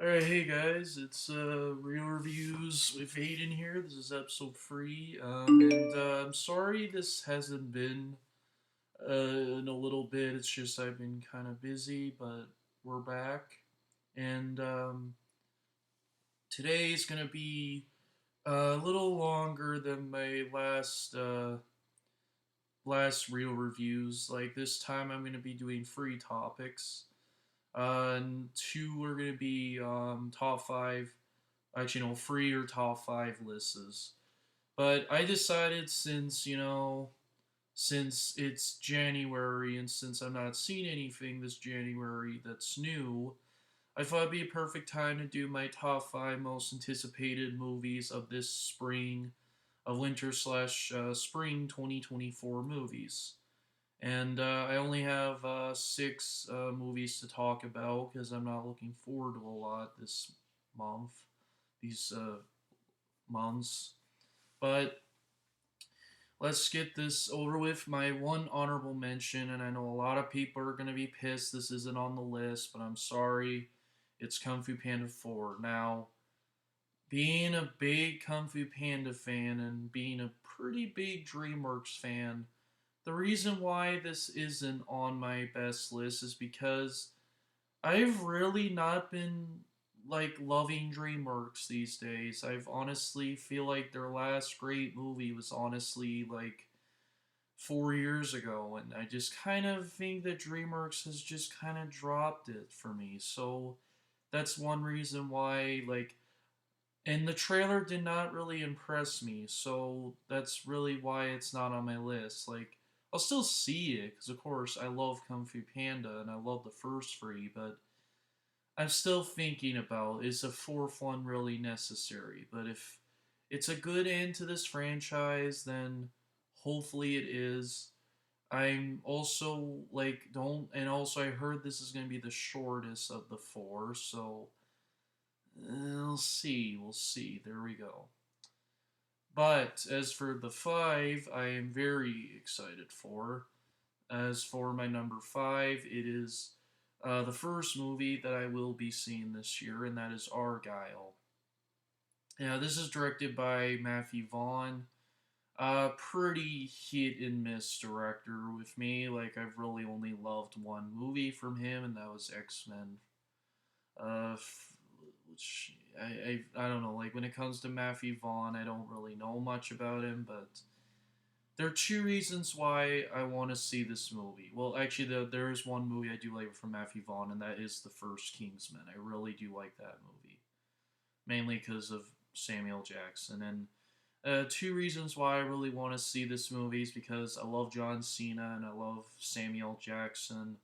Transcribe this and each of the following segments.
Alright, hey guys, it's Real Reviews with Aidan here. This is episode 3. I'm sorry this hasn't been in a little bit. It's just I've been kind of busy, but we're back. And Today is going to be a little longer than my last Real Reviews. Like this time I'm going to be doing 3 topics. And 2 are going to be top 5. Actually, no, 3 or top 5 lists. But I decided since it's January and since I'm not seeing anything this January that's new, I thought it'd be a perfect time to do my top 5 most anticipated movies of this spring, of winter slash spring 2024 movies. And I only have 6 movies to talk about because I'm not looking forward to a lot this month, these months. But let's get this over with. My one honorable mention, and I know a lot of people are going to be pissed this isn't on the list, but I'm sorry. It's Kung Fu Panda 4. Now, being a big Kung Fu Panda fan and being a pretty big DreamWorks fan, the reason why this isn't on my best list is because I've really not been like loving DreamWorks these days. I've honestly feel like their last great movie was honestly like 4 years ago, and I just kind of think that DreamWorks has just kind of dropped it for me. So that's one reason why and the trailer did not really impress me, so that's really why it's not on my list. Like, I'll still see it, because of course I love Kung Fu Panda and I love the first 3, but I'm still thinking about is a fourth one really necessary? But if it's a good end to this franchise, then hopefully it is. I'm also like, don't, and also I heard this is going to be the shortest of the 4, so we'll see. We'll see. There we go. But as for the 5, I am very excited for. As for my number 5, it is the first movie that I will be seeing this year, and that is Argyle. Yeah, this is directed by Matthew Vaughn. Pretty hit and miss director with me. Like, I've really only loved one movie from him, and that was X Men. Which I don't know. Like, when it comes to Matthew Vaughn, I don't really know much about him, but there are 2 reasons why I want to see this movie. Well, actually, there is one movie I do like from Matthew Vaughn, and that is the first Kingsman. I really do like that movie, mainly because of Samuel Jackson. And 2 reasons why I really want to see this movie is because I love John Cena and I love Samuel Jackson.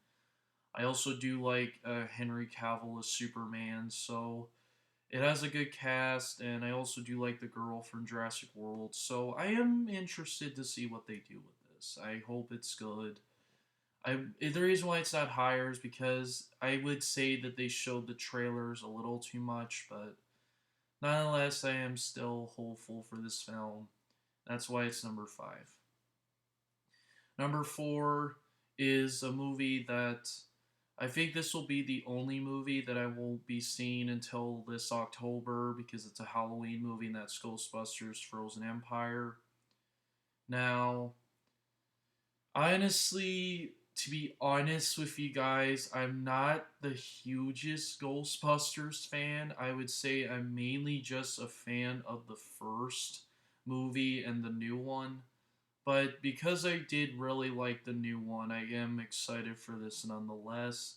I also do like Henry Cavill as Superman, so it has a good cast, and I also do like the girl from Jurassic World, so I am interested to see what they do with this. I hope it's good. The reason why it's not higher is because I would say that they showed the trailers a little too much, but nonetheless, I am still hopeful for this film. That's why it's number 5. Number 4 is a movie that I think this will be the only movie that I won't be seeing until this October because it's a Halloween movie, and that's Ghostbusters Frozen Empire. Now, honestly, to be honest with you guys, I'm not the hugest Ghostbusters fan. I would say I'm mainly just a fan of the first movie and the new one. But because I did really like the new one, I am excited for this nonetheless.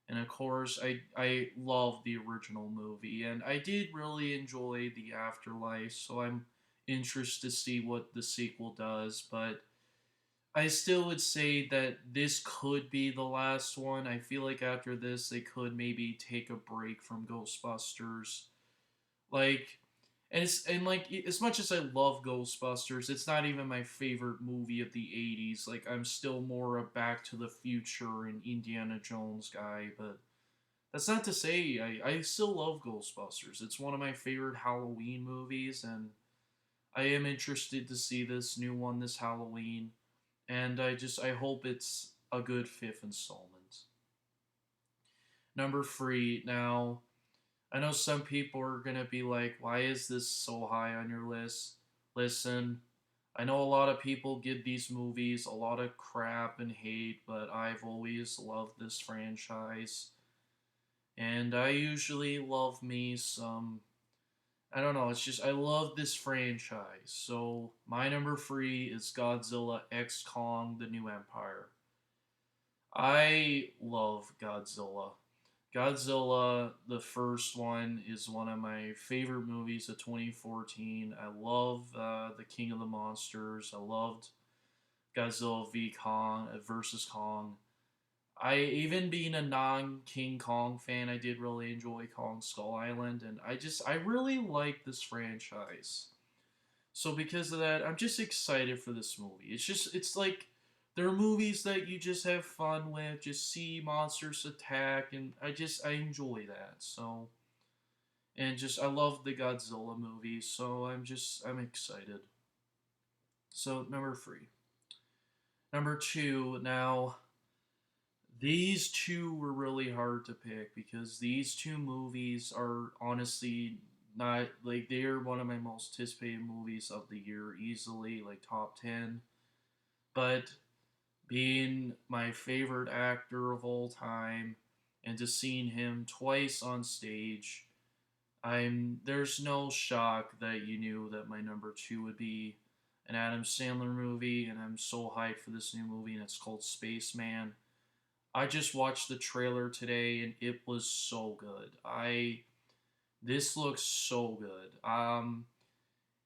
And of course, I love the original movie, and I did really enjoy The Afterlife, so I'm interested to see what the sequel does. But I still would say that this could be the last one. I feel like after this, they could maybe take a break from Ghostbusters. Like, and as much as I love Ghostbusters, it's not even my favorite movie of the '80s. Like, I'm still more a Back to the Future and Indiana Jones guy, but that's not to say I still love Ghostbusters. It's one of my favorite Halloween movies, and I am interested to see this new one this Halloween. And I hope it's a good fifth installment. Number 3. Now, I know some people are gonna be like, why is this so high on your list? Listen, I know a lot of people give these movies a lot of crap and hate, but I've always loved this franchise. And I usually love me some. I don't know, it's just, I love this franchise. So, my number three is Godzilla X Kong The New Empire. I love Godzilla. Godzilla, the first one, is one of my favorite movies of 2014. I love the King of the Monsters. I loved Godzilla v Kong versus Kong. I even being a non King Kong fan, I did really enjoy Kong Skull Island, and I really like this franchise. So because of that, I'm just excited for this movie. It's like there are movies that you just have fun with, just see monsters attack, and I enjoy that. So and just I love the Godzilla movies, so I'm excited. So number three, number two. Now these two were really hard to pick because these two movies are honestly not like they are one of my most anticipated movies of the year, easily like top 10. But being my favorite actor of all time and just seeing him twice on stage, I'm there's no shock that you knew that my number two would be an Adam Sandler movie, and I'm so hyped for this new movie, and it's called Spaceman. I just watched the trailer today, and it was so good. I This looks so good.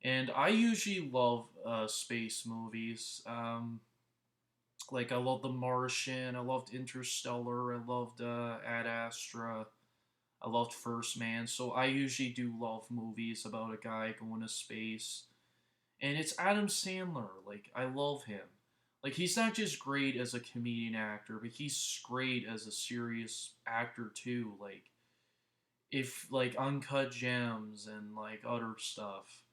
And I usually love space movies. Like I love The Martian. I loved Interstellar. I loved Ad Astra. I loved First Man. So I usually do love movies about a guy going to space. And it's Adam Sandler. Like I love him. Like he's not just great as a comedian actor, but he's great as a serious actor too. Like if like Uncut Gems and like other stuff.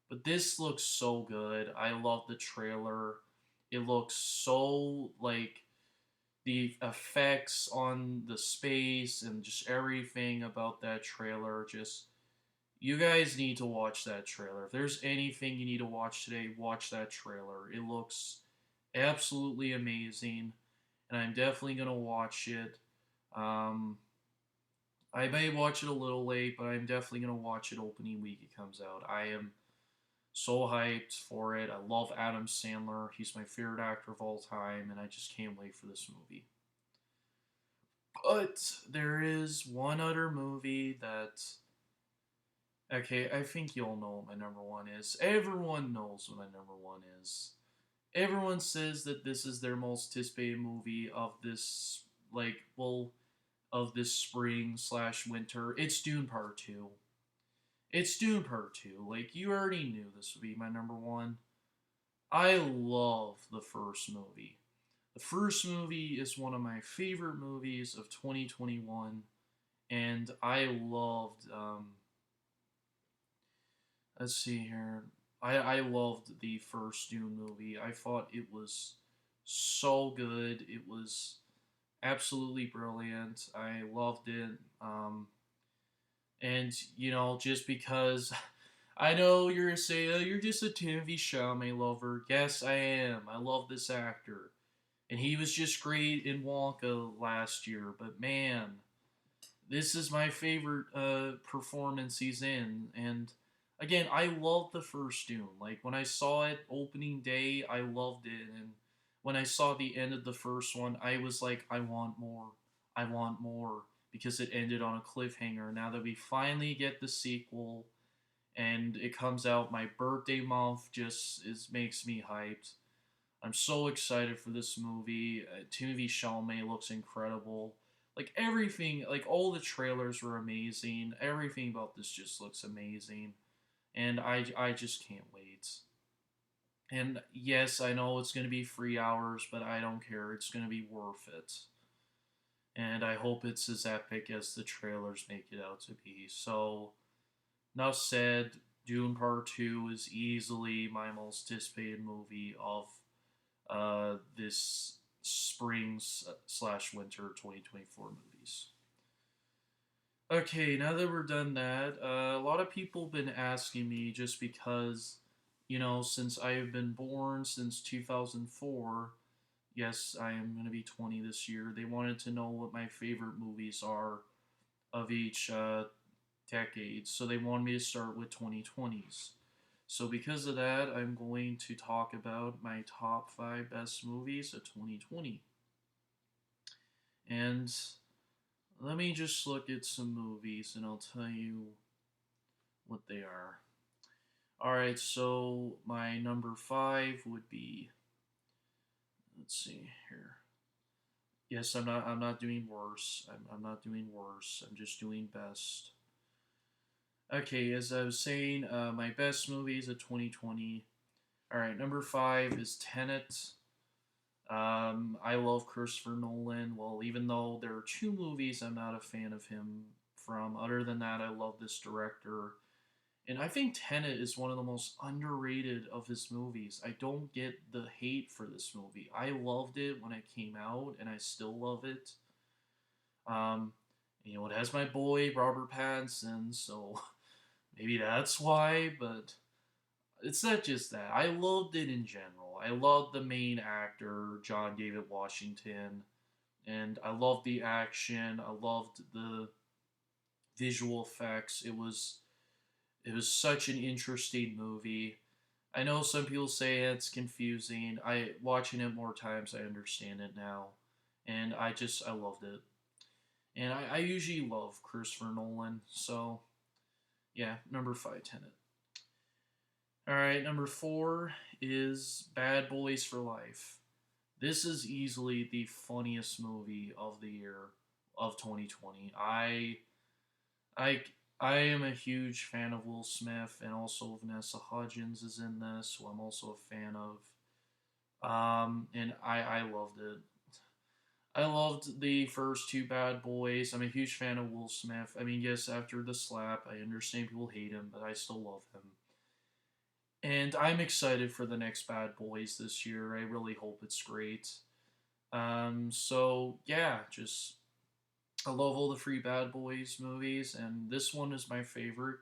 But this looks so good. I love the trailer. It looks so like the effects on the space and just everything about that trailer. Just you guys need to watch that trailer. If there's anything you need to watch today, watch that trailer. It looks absolutely amazing, and I'm definitely gonna watch it. Um, I may watch it a little late, but I'm definitely gonna watch it opening week it comes out. I am so hyped for it. I love Adam Sandler. He's my favorite actor of all time, and I just can't wait for this movie. But there is one other movie that. Okay, I think you all know what my number one is. Everyone knows what my number one is. Everyone says that this is their most anticipated movie of this, like, well, of this spring slash winter. It's Dune Part 2. It's Dune Part 2. Like, you already knew this would be my number one. I love the first movie. The first movie is one of my favorite movies of 2021, and I loved. Let's see here. I loved the first Dune movie. I thought it was so good. It was absolutely brilliant. I loved it. And just because I know you're gonna say, oh, you're just a Timothy Chalamet lover. Yes, I am. I love this actor, and he was just great in Wonka last year. But man, this is my favorite performance he's in. And again, I loved the first Dune. Like when I saw it opening day, I loved it. And when I saw the end of the first one, I was like, I want more. I want more because it ended on a cliffhanger. Now that we finally get the sequel and it comes out my birthday month, just is makes me hyped. I'm so excited for this movie. Timothy Chalamet looks incredible. Like everything, like all the trailers were amazing. Everything about this just looks amazing, and I just can't wait. And yes, I know it's gonna be 3 hours, but I don't care. It's gonna be worth it, and I hope it's as epic as the trailers make it out to be. So, enough said. Dune Part Two is easily my most anticipated movie of this spring slash winter 2024 movies. Okay, now that we're done that, a lot of people been asking me just because, since I have been born since 2004, yes, I am going to be 20 this year. They wanted to know what my favorite movies are of each decade, so they wanted me to start with 2020s. So, because of that, I'm going to talk about my top five best movies of 2020. And let me just look at some movies and I'll tell you what they are. Alright, so my number five would be, let's see here. Yes, I'm not doing worse. I'm not doing worse. I'm just doing best. Okay, as I was saying, my best movies of 2020. Alright, number five is Tenet. I love Christopher Nolan. Well, even though there are two movies I'm not a fan of him from, other than that, I love this director. And I think Tenet is one of the most underrated of his movies. I don't get the hate for this movie. I loved it when it came out, and I still love it. Um, it has my boy Robert Pattinson, so maybe that's why. But it's not just that. I loved it in general. I loved the main actor, John David Washington, and I loved the action. I loved the visual effects. It was such an interesting movie. I know some people say it's confusing. I watching it more times, I understand it now, and I loved it. And I usually love Christopher Nolan, so yeah, number five, Tenet. All right, number four is Bad Boys for Life. This is easily the funniest movie of the year of 2020. I I am a huge fan of Will Smith, and also Vanessa Hudgens is in this, who I'm also a fan of. And I loved it. I loved the first two Bad Boys. I'm a huge fan of Will Smith. I mean, yes, after the slap, I understand people hate him, but I still love him. And I'm excited for the next Bad Boys this year. I really hope it's great. So yeah, just I love all the Free Bad Boys movies, and this one is my favorite.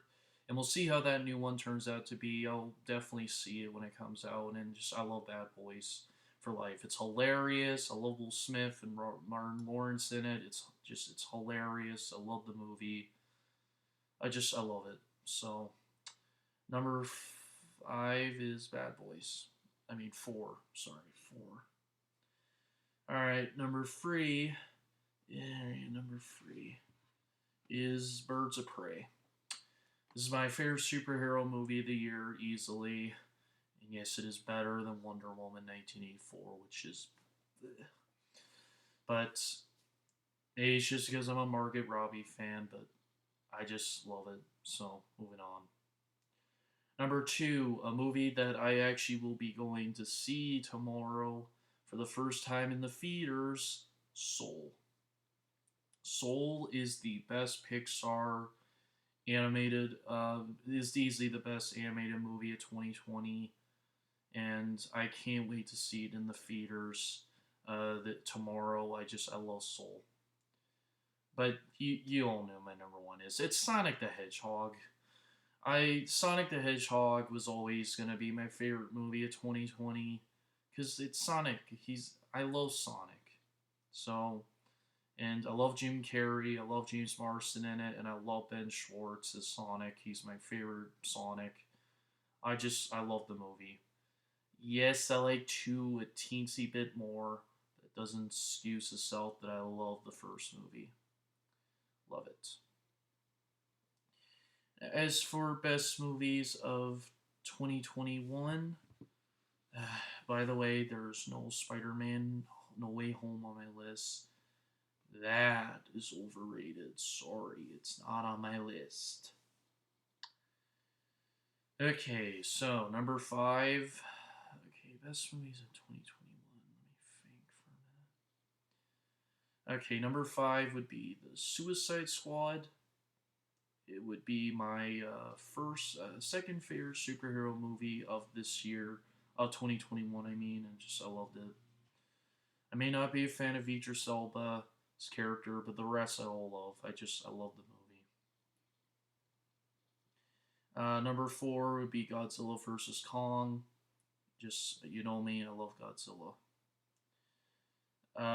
And we'll see how that new one turns out to be. I'll definitely see it when it comes out, and just I love Bad Boys for life. It's hilarious. I love Will Smith and Martin Lawrence in it. It's hilarious. I love the movie. I love it. So number five is Bad Boys. I mean four. Sorry, four. All right, number three. Yeah, number three is Birds of Prey. This is my favorite superhero movie of the year, easily. And yes, it is better than Wonder Woman 1984, which is. But maybe it's just because I'm a Margot Robbie fan, but I just love it. So, moving on. Number two, a movie that I actually will be going to see tomorrow for the first time in the theaters, Soul. Soul is the best Pixar animated, is easily the best animated movie of 2020, and I can't wait to see it in the theaters. That tomorrow, I love Soul, but you all know my number one is it's Sonic the Hedgehog. I Sonic the Hedgehog was always gonna be my favorite movie of 2020 because it's Sonic. I love Sonic, so and I love Jim Carrey. I love James Marsden in it, and I love Ben Schwartz as Sonic. He's my favorite Sonic. I love the movie. Yes, I like two a teensy bit more. That doesn't excuse itself that I love the first movie. Love it. As for best movies of 2021, by the way, there's no Spider-Man No Way Home on my list. That is overrated. Sorry, it's not on my list. Okay, so number five. Okay, best movies of 2021. Let me think for a minute. Okay, number five would be The Suicide Squad. It would be my second favorite superhero movie of this year, of 2021, I mean, and just I loved it. I may not be a fan of Idris Elba's character, but the rest I all love. I love the movie. Number four would be Godzilla vs. Kong. Just, you know me, I love Godzilla.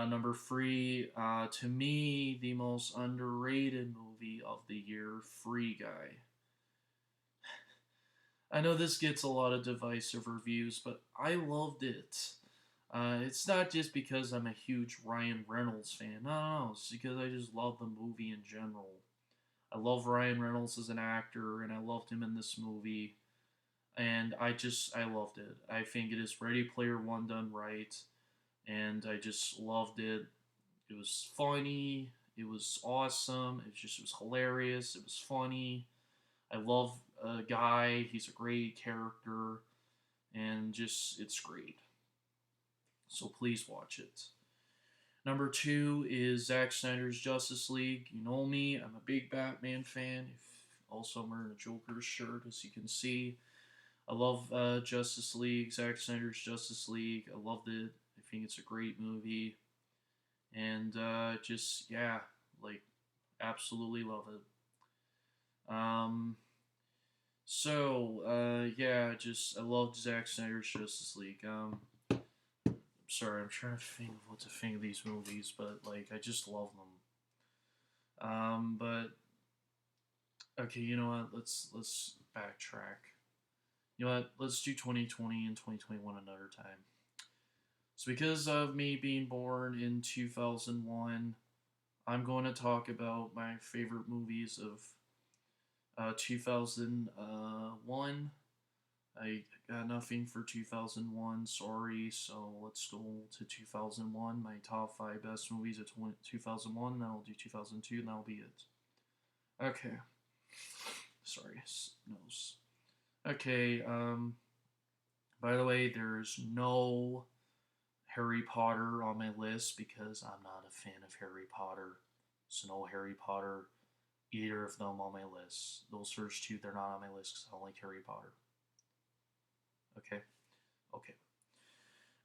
Number three, to me, the most underrated movie of the year, Free Guy. I know this gets a lot of divisive reviews, but I loved it. It's not just because I'm a huge Ryan Reynolds fan. No, it's because I just love the movie in general. I love Ryan Reynolds as an actor, and I loved him in this movie. And I loved it. I think it is Ready Player One done right, and I just loved it. It was funny. It was awesome. It was hilarious. It was funny. I love a guy. He's a great character, and just it's great. So please watch it. Number two is Zack Snyder's Justice League. You know me, I'm a big Batman fan. Also, I'm wearing a Joker shirt, as you can see. I love Justice League, Zack Snyder's Justice League. I loved it. I think it's a great movie. And just, yeah, like, absolutely love it. Yeah, just, I loved Zack Snyder's Justice League. Sorry, I'm trying to think of what to think of these movies, but like I just love them. But okay, you know what? Let's backtrack. You know what? Let's do 2020 and 2021 another time. So because of me being born in 2001, I'm going to talk about my favorite movies of 2001. I got nothing for 2001, sorry, so let's go to 2001. My top 5 best movies of 2001, then I'll do 2002, and that'll be it. Okay. Sorry, nose. Okay, by the way, there's no Harry Potter on my list because I'm not a fan of Harry Potter. So no Harry Potter, either of them on my list. Those first two, they're not on my list because I don't like Harry Potter. Okay? Okay.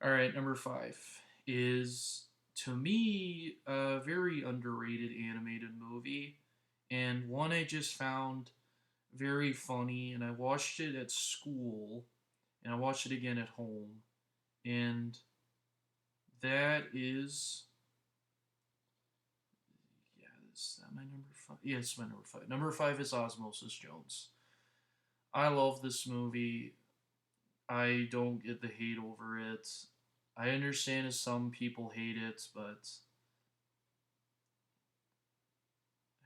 All right, number 5 is, to me, a very underrated animated movie, and one I just found very funny, and I watched it at school, and I watched it again at home, and that is, yeah, is that my number 5? Yeah, it's my number 5. Number 5 is Osmosis Jones. I love this movie. I don't get the hate over it. I understand if some people hate it, but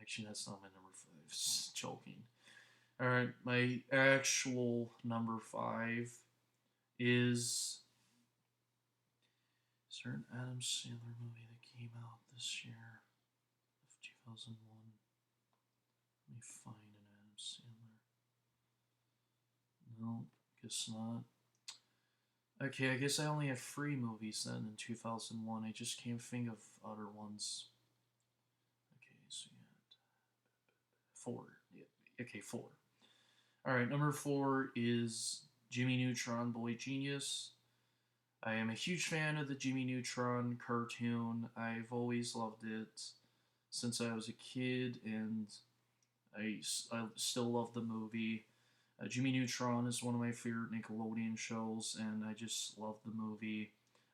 actually, that's not my number 5. Just joking. All right, my actual number 5 is. Is there an Adam Sandler movie that came out this year of 2001? Let me find an Adam Sandler. No, guess not. Okay, I guess I only have 3 movies then in 2001. I just can't think of other ones. Okay, so you had 4. Yeah, okay, 4. All right, number 4 is Jimmy Neutron Boy Genius. I am a huge fan of the Jimmy Neutron cartoon. I've always loved it since I was a kid, and I still love the movie. Jimmy Neutron is one of my favorite Nickelodeon shows, and I just love the movie.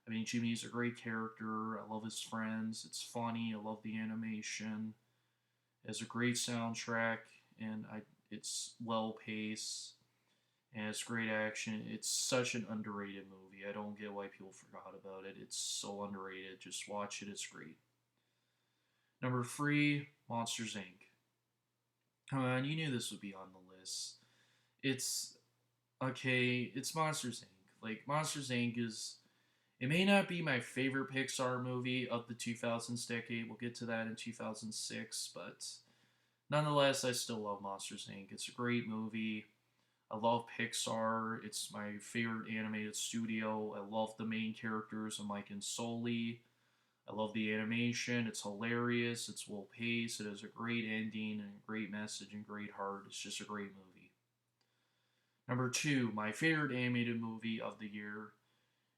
I mean, Jimmy's a great character. I love his friends. It's funny. I love the animation. It has a great soundtrack, and it's well paced, and it's great action. It's such an underrated movie. I don't get why people forgot about it. It's so underrated. Just watch it. It's great. Number 3, Monsters Inc. Come on, you knew this would be on the list. It's okay. It's Monsters Inc. Like Monsters Inc. is. It may not be my favorite Pixar movie of the 2000s decade. We'll get to that in 2006, but nonetheless, I still love Monsters Inc. It's a great movie. I love Pixar. It's my favorite animated studio. I love the main characters of Mike and Sully. I love the animation. It's hilarious. It's well paced. It has a great ending and a great message and great heart. It's just a great movie. Number 2, my favorite animated movie of the year.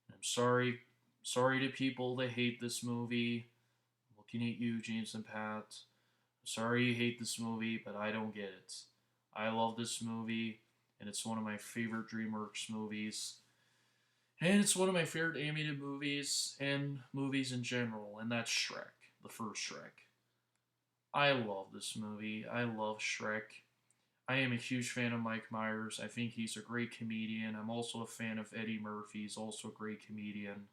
I'm sorry to people that hate this movie. I'm looking at you, James and Pat. I'm sorry you hate this movie, but I don't get it. I love this movie. and it's one of my favorite DreamWorks movies. And it's one of my favorite animated movies and movies in general, and that's Shrek, the first Shrek. I love this movie. I love Shrek. I am a huge fan of Mike Myers. I think he's a great comedian. I'm also a fan of Eddie Murphy. He's also a great comedian.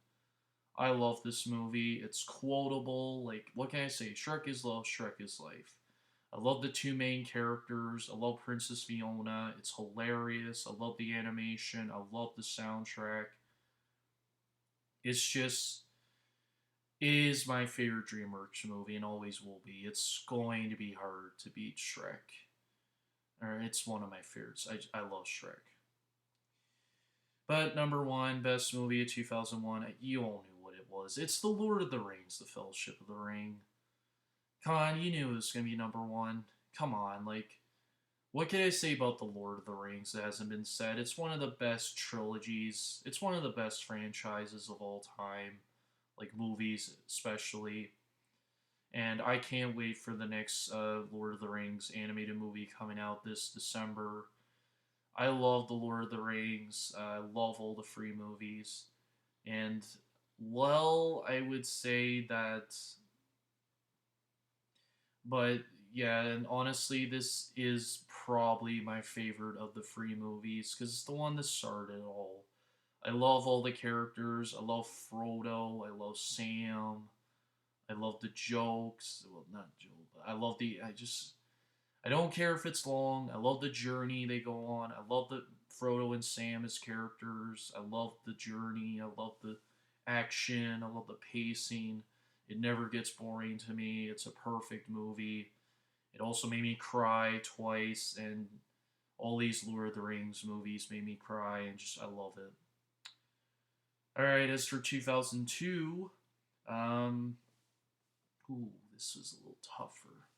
I love this movie. It's quotable. Like, what can I say? Shrek is love, Shrek is life. I love the two main characters. I love Princess Fiona. It's hilarious. I love the animation. I love the soundtrack. It's just it is my favorite DreamWorks movie and always will be. It's going to be hard to beat Shrek. Or it's one of my favorites. I love Shrek. But number one, best movie of 2001, you all knew what it was. It's The Lord of the Rings, The Fellowship of the Ring. Come on, you knew it was going to be number one. Come on, like, what can I say about The Lord of the Rings that hasn't been said? It's one of the best trilogies. It's one of the best franchises of all time, like movies especially. And I can't wait for the next Lord of the Rings animated movie coming out this December. I love The Lord of the Rings. I love all the free movies. And, well, I would say that, but yeah, and honestly, this is probably my favorite of the free movies because it's the one that started it all. I love all the characters. I love Frodo. I love Sam. I love the jokes. Well, not joke, but I love the. I don't care if it's long. I love the journey they go on. I love the Frodo and Sam as characters. I love the journey. I love the action. I love the pacing. It never gets boring to me. It's a perfect movie. It also made me cry twice, and all these Lord of the Rings movies made me cry, and just I love it. All right, as for 2002, um, ooh, this was a little tougher.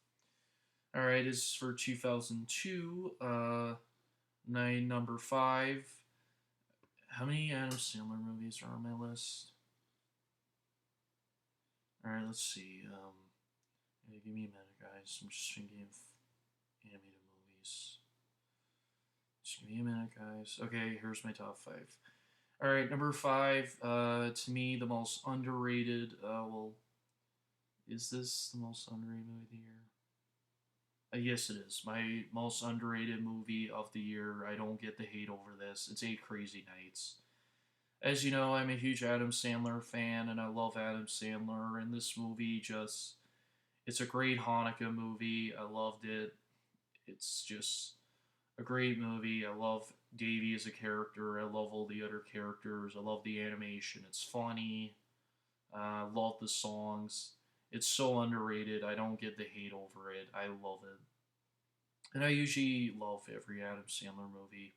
All right, as for 2002, number five. How many Adam Sandler movies are on my list? All right, let's see. Yeah, give me a minute, guys. I'm just thinking of animated movies. Just give me a minute, guys. Okay, here's my top five. All right, number five. To me, the most underrated. Well, is this the most underrated movie of the year? Yes, it is. My most underrated movie of the year. I don't get the hate over this. It's Eight Crazy Nights. As you know, I'm a huge Adam Sandler fan, and I love Adam Sandler. And this movie it's a great Hanukkah movie. I loved it. It's just a great movie. I love Davy as a character. I love all the other characters. I love the animation. It's funny. I love the songs. It's so underrated. I don't get the hate over it. I love it. And I usually love every Adam Sandler movie.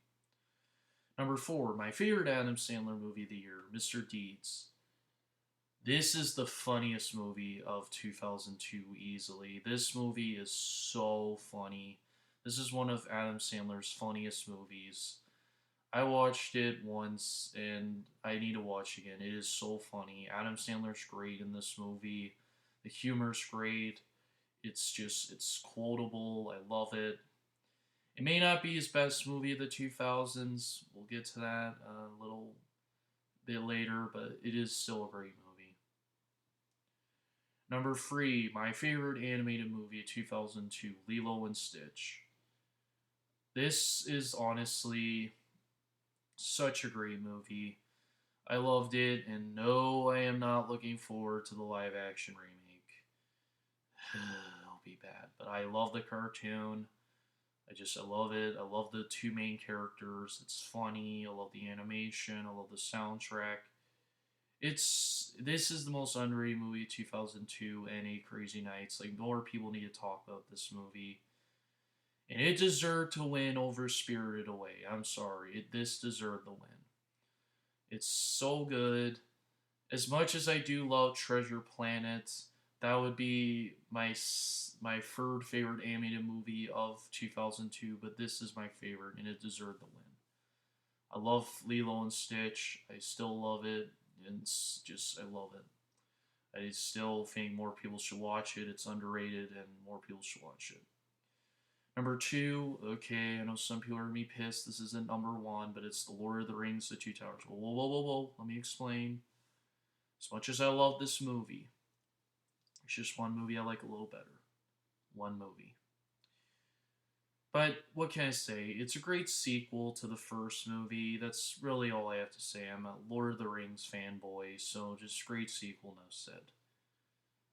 Number four, my favorite Adam Sandler movie of the year, Mr. Deeds. This is the funniest movie of 2002 easily. This movie is so funny. This is one of Adam Sandler's funniest movies. I watched it once and I need to watch again. It is so funny. Adam Sandler's great in this movie. The humor's great. It's quotable. I love it. It may not be his best movie of the 2000s. We'll get to that a little bit later, but it is still a great movie. Number three, my favorite animated movie of 2002, Lilo and Stitch. This is honestly such a great movie. I loved it, and no, I am not looking forward to the live action remake. It'll be bad, but I love the cartoon. I love it. I love the two main characters. It's funny. I love the animation. I love the soundtrack. This is the most underrated movie of 2002 and Eight Crazy Nights. Like more people need to talk about this movie, and it deserved to win over Spirited Away. I'm sorry, this deserved the win. It's so good. As much as I do love Treasure Planet, that would be my third favorite animated movie of 2002. But this is my favorite, and it deserved the win. I love Lilo and Stitch. I still love it, and it's just I love it. I still think more people should watch it. It's underrated, and more people should watch it. Number two, okay, I know some people are gonna be pissed. This isn't number one, but it's The Lord of the Rings: The Two Towers. Whoa, whoa, whoa, whoa, whoa. Let me explain. As much as I love this movie, it's just one movie I like a little better. One movie. But what can I say? It's a great sequel to the first movie. That's really all I have to say. I'm a Lord of the Rings fanboy, so just great sequel, no said.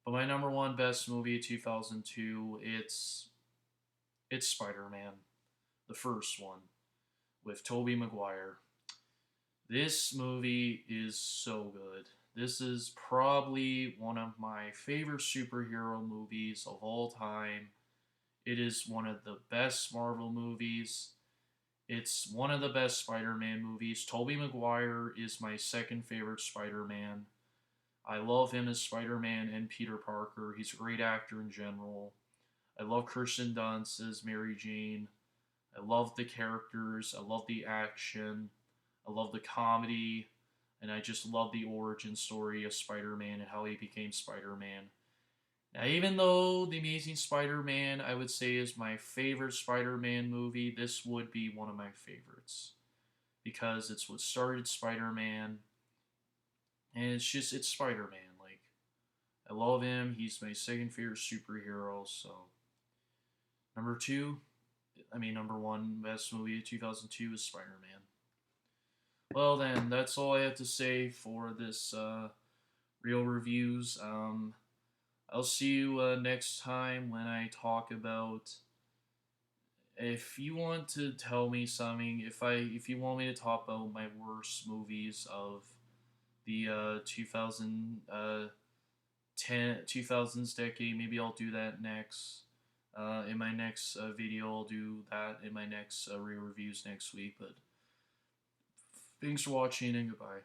But my number one best movie of 2002, it's Spider-Man, the first one with Tobey Maguire. This movie is so good. This is probably one of my favorite superhero movies of all time. It is one of the best Marvel movies. It's one of the best Spider-Man movies. Tobey Maguire is my second favorite Spider-Man. I love him as Spider-Man and Peter Parker. He's a great actor in general. I love Kirsten Dunst as Mary Jane. I love the characters. I love the action. I love the comedy. And I just love the origin story of Spider-Man and how he became Spider-Man. Now, even though The Amazing Spider-Man, I would say, is my favorite Spider-Man movie, this would be one of my favorites. Because it's what started Spider-Man. And it's Spider-Man. Like, I love him. He's my second favorite superhero. So, number two, number one best movie of 2002 is Spider-Man. Well, then, that's all I have to say for this real reviews. I'll see you next time when I talk about. If you want to tell me something, if you want me to talk about my worst movies of the 2000s decade, maybe I'll do that next. In my next video, I'll do that in my next re reviews next week. But thanks for watching and goodbye.